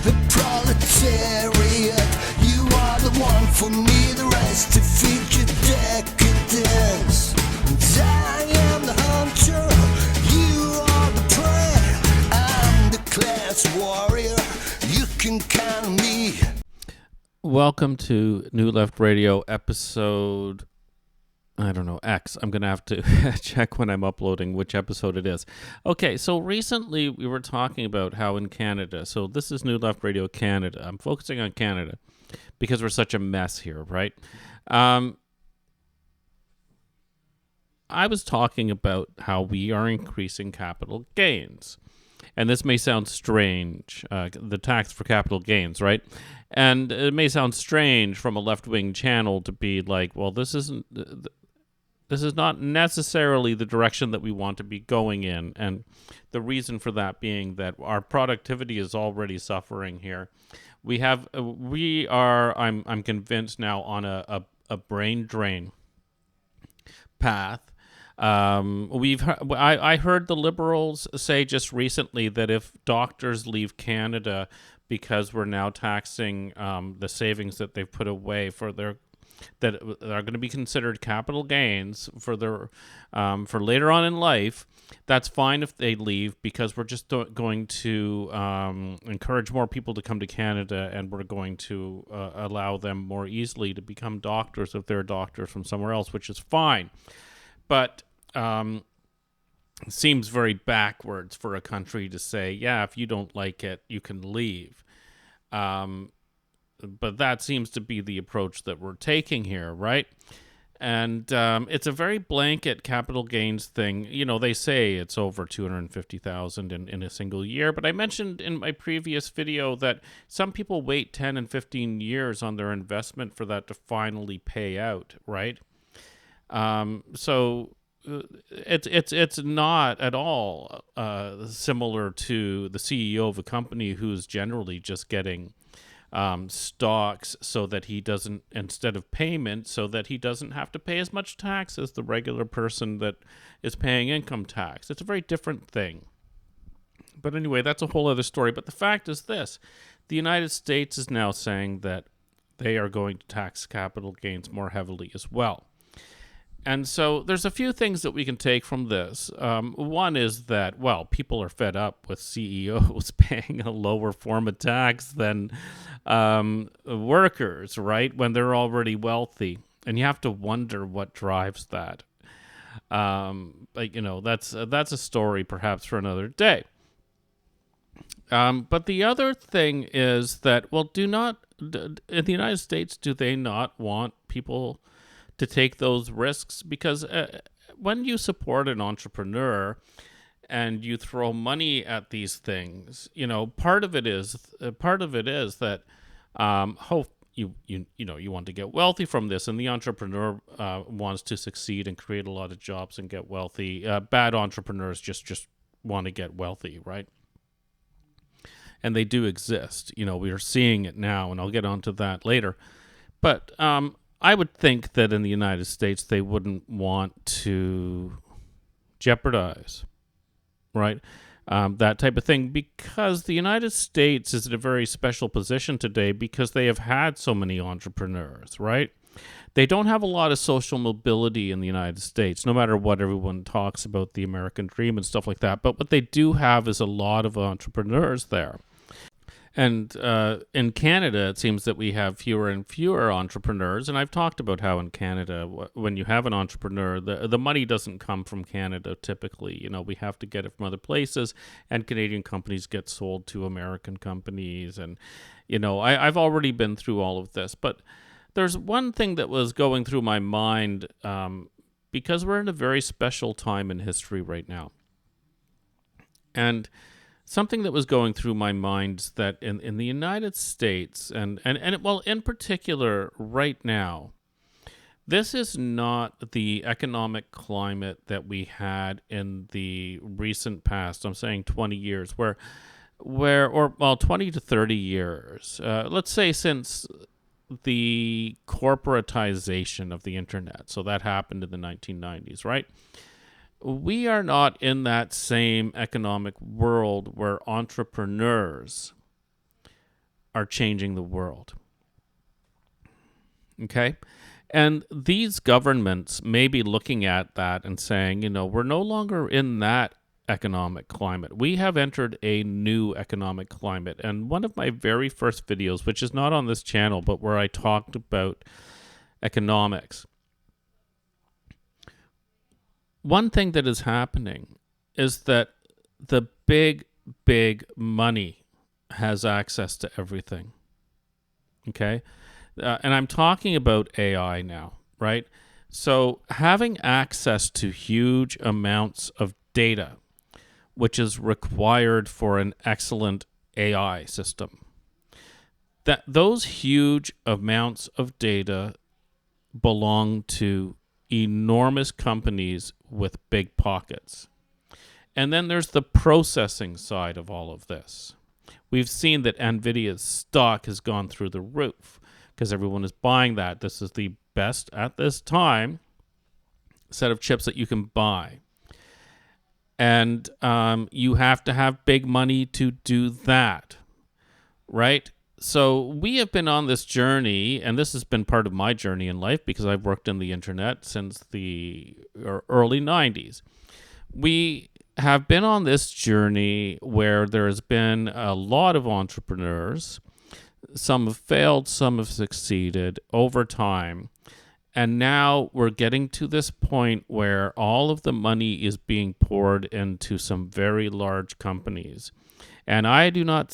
the proletariat. You are the one for me, the rest to feed your decadence. And I am the hunter, you are the prey. I'm the class warrior, you can count on me. Welcome to New Left Radio episode, I don't know, X. I'm going to have to check when I'm uploading which episode it is. Okay, so recently we were talking about how in Canada, so this is New Left Radio Canada. I'm focusing on Canada because we're such a mess here, right? I was talking about how we are increasing capital gains. And this may sound strange, the tax for capital gains, right? And it may sound strange from a left-wing channel to be like, well, this is not necessarily the direction that we want to be going in. And the reason for that being that our productivity is already suffering here. I'm convinced now on a brain drain path. I heard the Liberals say just recently that if doctors leave Canada because we're now taxing the savings that they've put away that are going to be considered capital gains for later on in life, that's fine if they leave because we're just going to encourage more people to come to Canada, and we're going to allow them more easily to become doctors if they're doctors from somewhere else, which is fine. But it seems very backwards for a country to say, yeah, if you don't like it, you can leave. But that seems to be the approach that we're taking here, right? And it's a very blanket capital gains thing. You know, they say it's over $250,000 in a single year. But I mentioned in my previous video that some people wait 10 and 15 years on their investment for that to finally pay out, right? So it's not at all similar to the CEO of a company who's generally just getting stocks so that he doesn't, instead of payment, so that he doesn't have to pay as much tax as the regular person that is paying income tax. It's a very different thing. But anyway, that's a whole other story. But the fact is this: the United States is now saying that they are going to tax capital gains more heavily as well. And so there's a few things that we can take from this. One is that, well, people are fed up with CEOs paying a lower form of tax than workers, right, when they're already wealthy. And you have to wonder what drives that. That's a story perhaps for another day. But the other thing is that, well, in the United States, do they not want people to take those risks? Because when you support an entrepreneur and you throw money at these things, you know, part of it is that you want to get wealthy from this, and the entrepreneur wants to succeed and create a lot of jobs and get wealthy. Bad entrepreneurs just want to get wealthy, right? And they do exist. You know, we are seeing it now, and I'll get onto that later. But I would think that in the United States, they wouldn't want to jeopardize, right, that type of thing, because the United States is in a very special position today because they have had so many entrepreneurs, right? They don't have a lot of social mobility in the United States, no matter what everyone talks about the American dream and stuff like that. But what they do have is a lot of entrepreneurs there. And in Canada, it seems that we have fewer and fewer entrepreneurs. And I've talked about how in Canada, when you have an entrepreneur, the money doesn't come from Canada typically. You know, we have to get it from other places, and Canadian companies get sold to American companies. And, you know, I've already been through all of this. But there's one thing that was going through my mind because we're in a very special time in history right now. And something that was going through my mind is that in the United States, and in particular right now, this is not the economic climate that we had in the recent past. I'm saying 20 years, 20 to 30 years. Let's say since the corporatization of the internet. So that happened in the 1990s, right? We are not in that same economic world where entrepreneurs are changing the world. Okay? And these governments may be looking at that and saying, we're no longer in that economic climate. We have entered a new economic climate. And one of my very first videos, which is not on this channel, but where I talked about economics, one thing that is happening is that the big money has access to everything. Okay? And I'm talking about AI now, right? So having access to huge amounts of data, which is required for an excellent AI system, that those huge amounts of data belong to enormous companies with big pockets. And then there's the processing side of all of this. We've seen that NVIDIA's stock has gone through the roof because everyone is buying that. This is the best at this time set of chips that you can buy. And you have to have big money to do that, right? So we have been on this journey, and this has been part of my journey in life because I've worked in the internet since the early 90s. We have been on this journey where there has been a lot of entrepreneurs. Some have failed, some have succeeded over time. And now we're getting to this point where all of the money is being poured into some very large companies. And I do not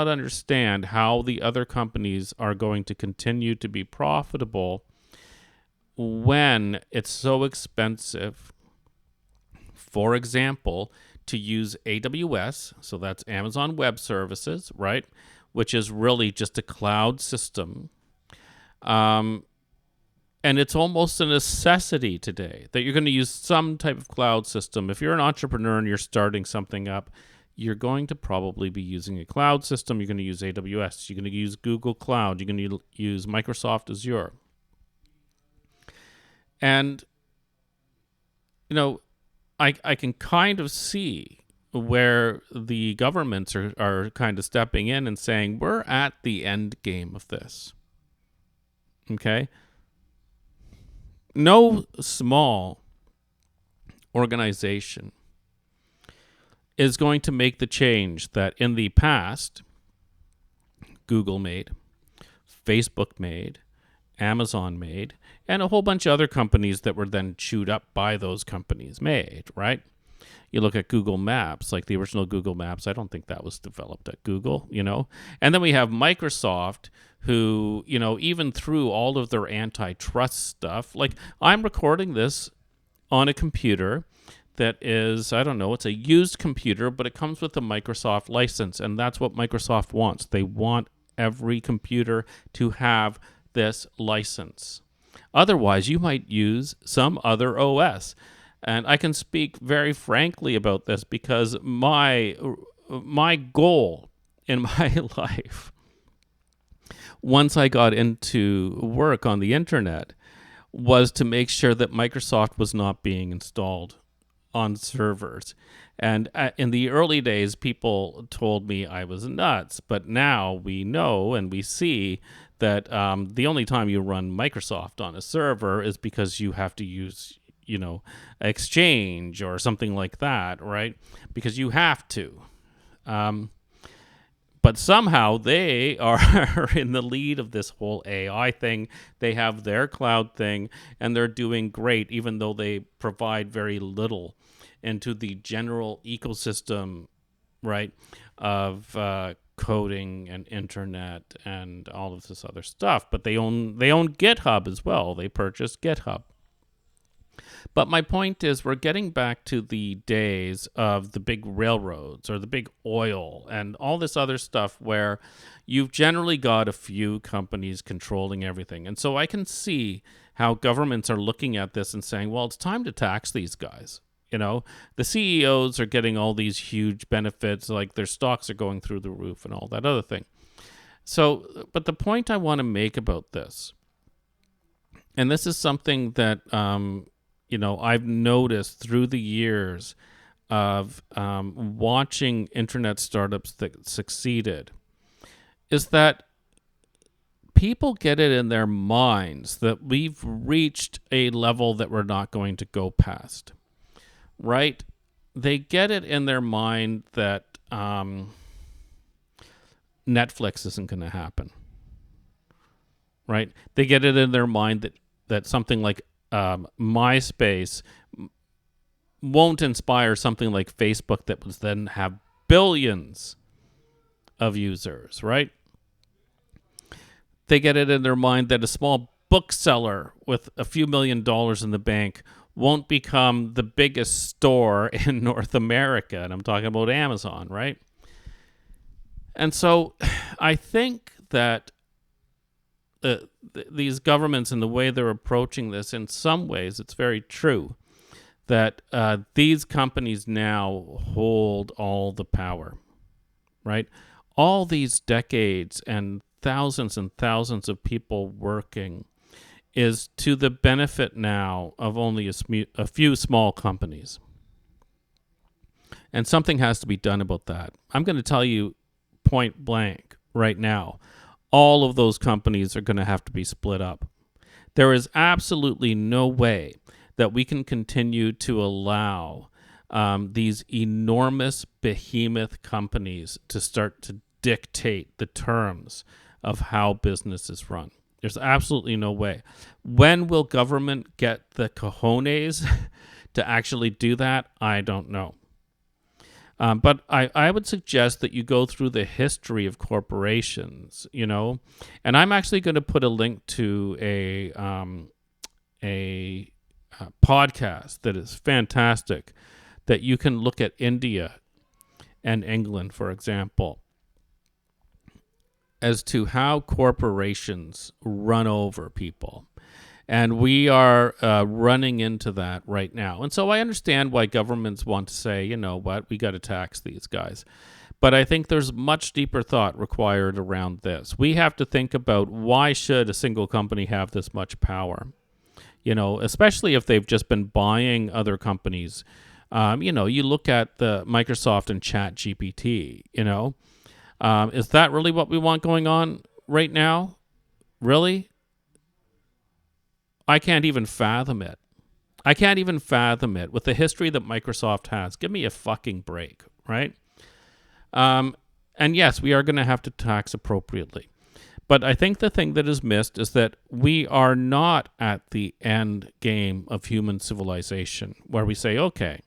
understand how the other companies are going to continue to be profitable when it's so expensive, for example, to use AWS, so that's Amazon Web Services, right, which is really just a cloud system. And it's almost a necessity today that you're going to use some type of cloud system. If you're an entrepreneur and you're starting something up, you're going to probably be using a cloud system. You're going to use AWS. You're going to use Google Cloud. You're going to use Microsoft Azure. And, I can kind of see where the governments are kind of stepping in and saying, we're at the end game of this. Okay? No small organization is going to make the change that in the past Google made, Facebook made, Amazon made, and a whole bunch of other companies that were then chewed up by those companies made, right? You look at Google Maps, like the original Google Maps, I don't think that was developed at Google, And then we have Microsoft, who, even through all of their antitrust stuff, like I'm recording this on a computer that is, I don't know, it's a used computer, but it comes with a Microsoft license, and that's what Microsoft wants. They want every computer to have this license. Otherwise, you might use some other OS. And I can speak very frankly about this because my goal in my life, once I got into work on the internet, was to make sure that Microsoft was not being installed on servers. And in the early days, people told me I was nuts. But now we know and we see that the only time you run Microsoft on a server is because you have to use, Exchange or something like that, right? Because you have to. But somehow they are in the lead of this whole AI thing. They have their cloud thing, and they're doing great, even though they provide very little into the general ecosystem, right, of coding and internet and all of this other stuff. But they own GitHub as well. They purchased GitHub. But my point is, we're getting back to the days of the big railroads or the big oil and all this other stuff where you've generally got a few companies controlling everything. And so I can see how governments are looking at this and saying, well, it's time to tax these guys. The CEOs are getting all these huge benefits, like their stocks are going through the roof and all that other thing. So, but the point I want to make about this, and this is something that, I've noticed through the years of watching internet startups that succeeded, is that people get it in their minds that we've reached a level that we're not going to go past, right? They get it in their mind that Netflix isn't going to happen, right? They get it in their mind that something like MySpace won't inspire something like Facebook that would then have billions of users, right? They get it in their mind that a small bookseller with a few $1,000,000 in the bank won't become the biggest store in North America. And I'm talking about Amazon, right? And so I think that these governments and the way they're approaching this, in some ways, it's very true that these companies now hold all the power, right? All these decades and thousands of people working is to the benefit now of only a few small companies. And something has to be done about that. I'm going to tell you point blank right now, all of those companies are going to have to be split up. There is absolutely no way that we can continue to allow these enormous behemoth companies to start to dictate the terms of how business is run. There's absolutely no way. When will government get the cojones to actually do that? I don't know. But I would suggest that you go through the history of corporations, and I'm actually going to put a link to a podcast that is fantastic, that you can look at India and England, for example, as to how corporations run over people. And we are running into that right now. And so I understand why governments want to say, you know what, we got to tax these guys. But I think there's much deeper thought required around this. We have to think about, why should a single company have this much power? Especially if they've just been buying other companies. You look at the Microsoft and ChatGPT, is that really what we want going on right now? Really? I can't even fathom it. With the history that Microsoft has. Give me a fucking break, right? And yes, we are going to have to tax appropriately. But I think the thing that is missed is that we are not at the end game of human civilization, where we say, okay,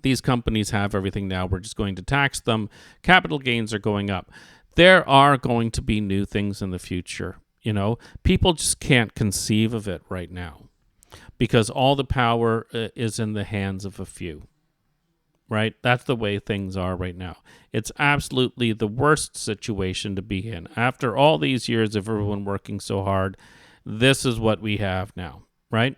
these companies have everything now, we're just going to tax them. Capital gains are going up. There are going to be new things in the future. People just can't conceive of it right now because all the power is in the hands of a few, right? That's the way things are right now. It's absolutely the worst situation to be in. After all these years of everyone working so hard, this is what we have now, right?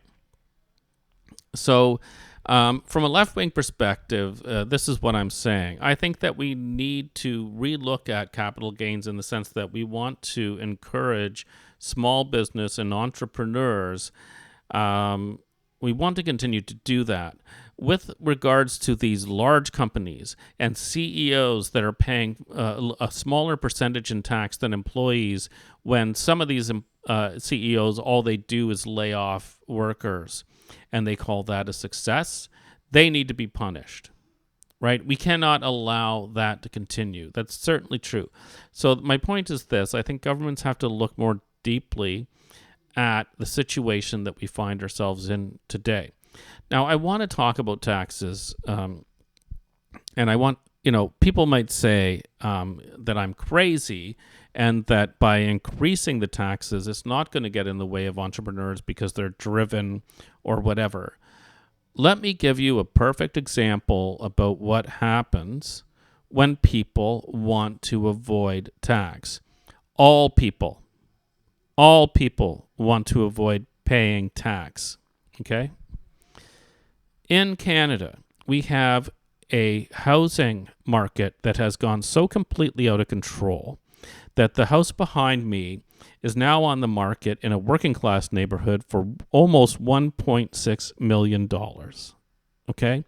So from a left-wing perspective, this is what I'm saying. I think that we need to relook at capital gains in the sense that we want to encourage small business and entrepreneurs. We want to continue to do that. With regards to these large companies and CEOs that are paying a smaller percentage in tax than employees, when some of these CEOs, all they do is lay off workers, and they call that a success, they need to be punished, right? We cannot allow that to continue. That's certainly true. So my point is this. I think governments have to look more deeply at the situation that we find ourselves in today. Now, I want to talk about taxes, and I want, people might say that I'm crazy and that by increasing the taxes, it's not going to get in the way of entrepreneurs because they're driven or whatever. Let me give you a perfect example about what happens when people want to avoid tax. All people want to avoid paying tax, okay? In Canada, we have a housing market that has gone so completely out of control that the house behind me is now on the market in a working class neighborhood for almost $1.6 million. Okay?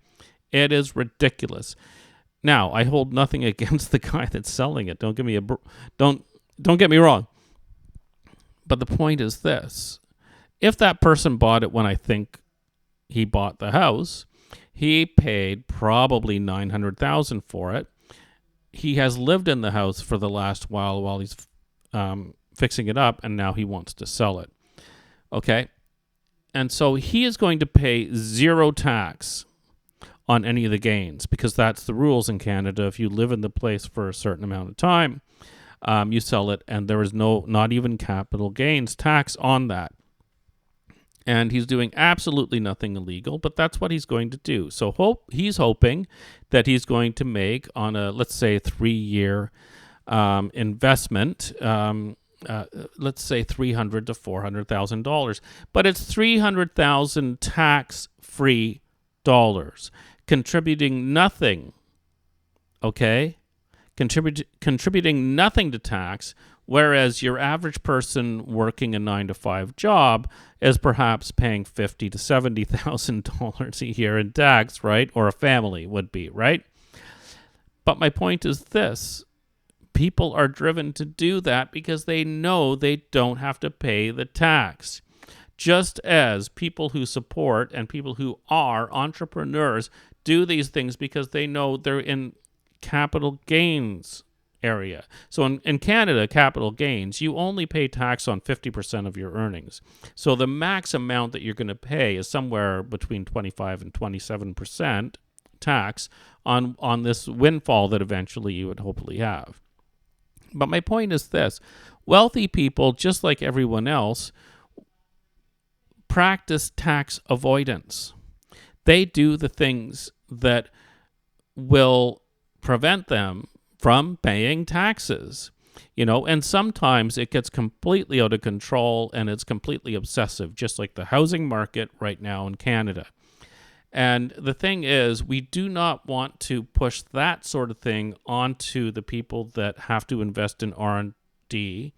It is ridiculous. Now, I hold nothing against the guy that's selling it. Don't get me wrong. But the point is this. If that person bought it when I think he bought the house, he paid probably $900,000 for it. He has lived in the house for the last while he's fixing it up, and now he wants to sell it. Okay? And so he is going to pay zero tax on any of the gains, because that's the rules in Canada. If you live in the place for a certain amount of time, you sell it, and there is not even capital gains tax on that. And he's doing absolutely nothing illegal, but that's what he's going to do. So he's hoping that he's going to make on a, let's say, 3-year investment, let's say $300,000 to $400,000, but it's $300,000 tax-free dollars, contributing nothing. Okay, contributing nothing to tax. Whereas your average person working a 9-to-5 job is perhaps paying $50,000 to $70,000 a year in tax, right? Or a family would be, right? But my point is this. People are driven to do that because they know they don't have to pay the tax. Just as people who support and people who are entrepreneurs do these things because they know they're in capital gains area. So in Canada, capital gains, you only pay tax on 50% of your earnings. So the max amount that you're going to pay is somewhere between 25 and 27% tax on this windfall that eventually you would hopefully have. But my point is this. Wealthy people, just like everyone else, practice tax avoidance. They do the things that will prevent them from paying taxes, and sometimes it gets completely out of control and it's completely obsessive, just like the housing market right now in Canada. And the thing is, we do not want to push that sort of thing onto the people that have to invest in R&D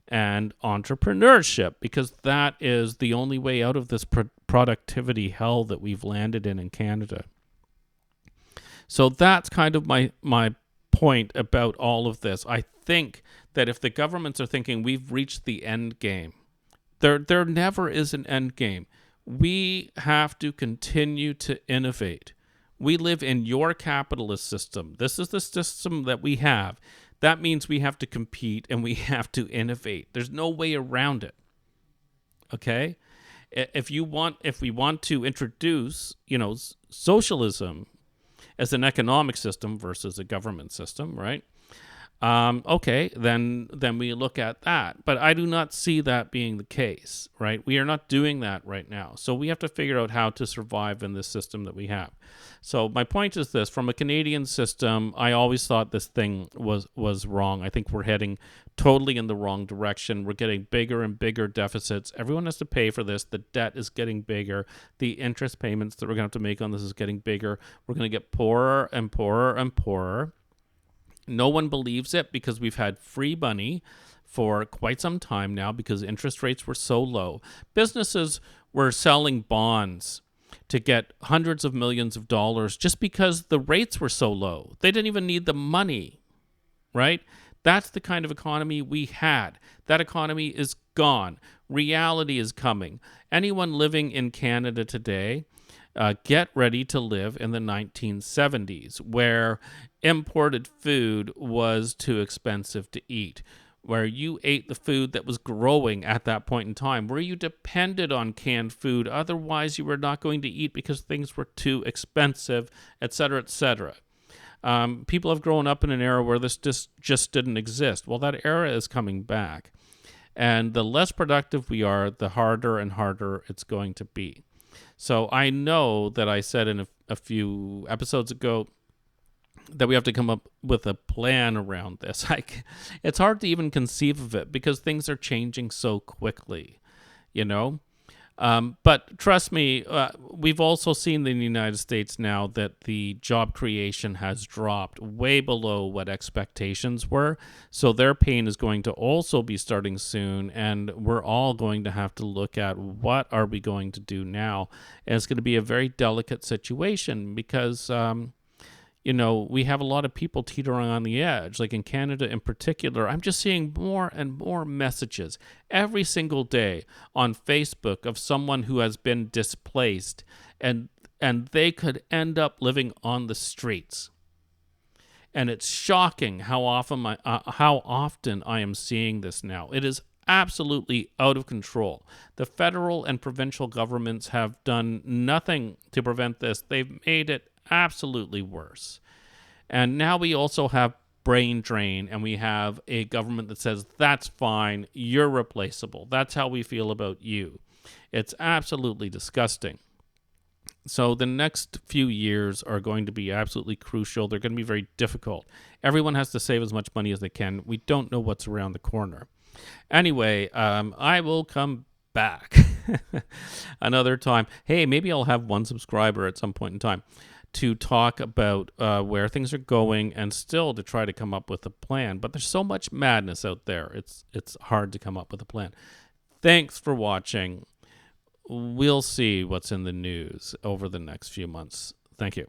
and entrepreneurship, because that is the only way out of this productivity hell that we've landed in Canada. So that's kind of my point about all of this. I think that if the governments are thinking we've reached the end game, there never is an end game. We have to continue to innovate. We live in your capitalist system. This is the system that we have. That means we have to compete and we have to innovate. There's no way around it. Okay? If we want to introduce, socialism as an economic system versus a government system, right? Okay, then we look at that. But I do not see that being the case, right? We are not doing that right now. So we have to figure out how to survive in this system that we have. So my point is this. From a Canadian system, I always thought this thing was wrong. I think we're heading totally in the wrong direction. We're getting bigger and bigger deficits. Everyone has to pay for this. The debt is getting bigger. The interest payments that we're going to have to make on this is getting bigger. We're going to get poorer and poorer and poorer. No one believes it because we've had free money for quite some time now because interest rates were so low. Businesses were selling bonds to get hundreds of millions of dollars just because the rates were so low. They didn't even need the money, right? That's the kind of economy we had. That economy is gone. Reality is coming. Anyone living in Canada today, get ready to live in the 1970s, where imported food was too expensive to eat, where you ate the food that was growing at that point in time, where you depended on canned food. Otherwise, you were not going to eat because things were too expensive, etc., etc. People have grown up in an era where this just didn't exist. Well, that era is coming back. And the less productive we are, the harder and harder it's going to be. So I know that I said in a few episodes ago that we have to come up with a plan around this. It's hard to even conceive of it because things are changing so quickly, But trust me, we've also seen in the United States now that the job creation has dropped way below what expectations were. So their pain is going to also be starting soon, and we're all going to have to look at what are we going to do now. And it's going to be a very delicate situation because, we have a lot of people teetering on the edge. Like in Canada in particular, I'm just seeing more and more messages every single day on Facebook of someone who has been displaced and they could end up living on the streets. And it's shocking how often I am seeing this now. It is absolutely out of control. The federal and provincial governments have done nothing to prevent this. They've made it absolutely worse. And now we also have brain drain, and we have a government that says, that's fine, you're replaceable. That's how we feel about you. It's absolutely disgusting. So the next few years are going to be absolutely crucial. They're going to be very difficult. Everyone has to save as much money as they can. We don't know what's around the corner. Anyway, I will come back another time. Hey, maybe I'll have one subscriber at some point in time to talk about where things are going and still to try to come up with a plan. But there's so much madness out there. It's hard to come up with a plan. Thanks for watching. We'll see what's in the news over the next few months. Thank you.